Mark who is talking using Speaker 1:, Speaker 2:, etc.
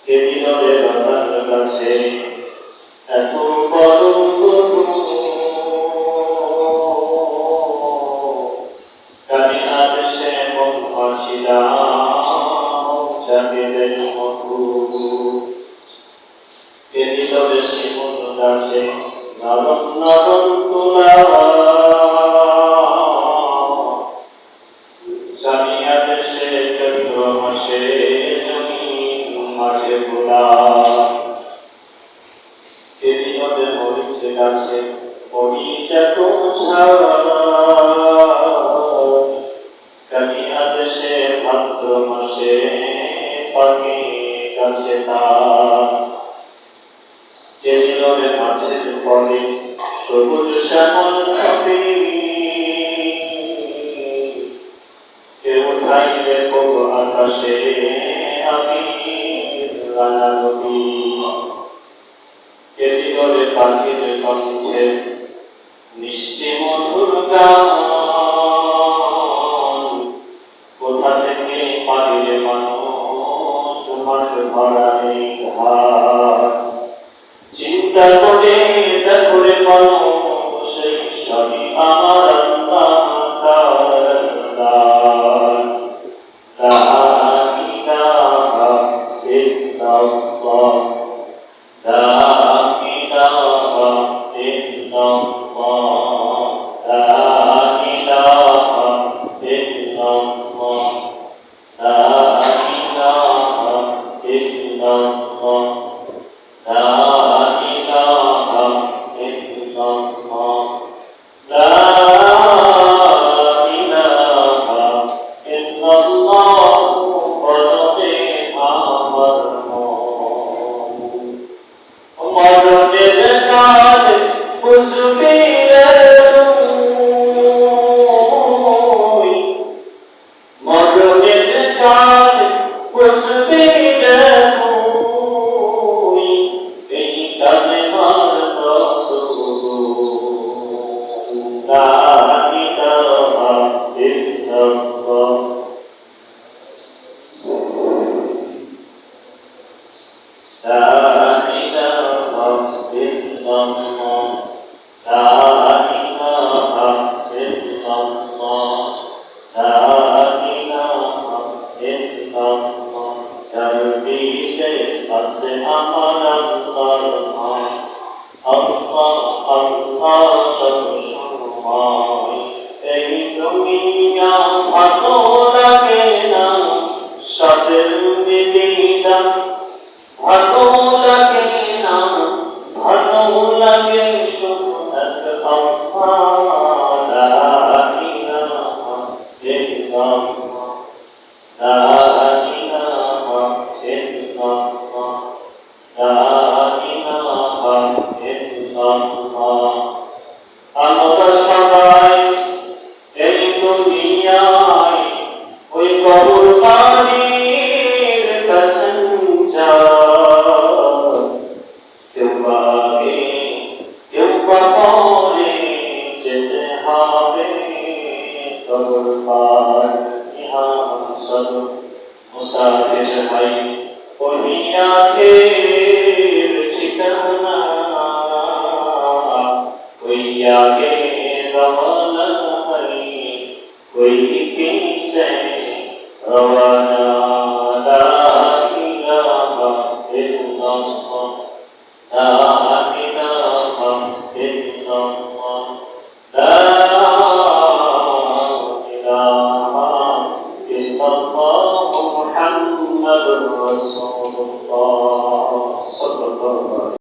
Speaker 1: কে দিল রে বাবার কাছে এত বড় কানে আদেশে মন ভাসিলাম চাঁদের মধু কে দিল রে শিমুল গাছে নরম নরম তুলা স্বামী আদেশে চৈত্র মাসে জমিন মাঠে ভোলা কে দিল রে মরিচ গাছে মরিচা কানি আদেশে ভাদ্র মাসে পাখি গাছে তার কে দিল রে মাঠের ফলে সবুজ শ্যামল খাবি কেউ থাকবে খুব আকাশে আমি রানা নদী কে দিল রে পাখির কণ্ঠে মিষ্টি মধুর গান কোথা থেকে পালিয়ে মানুষ মাঠ ভরা এই ঘাট চিন্তা করে দেখো রে মানুষ সেই সবই আমার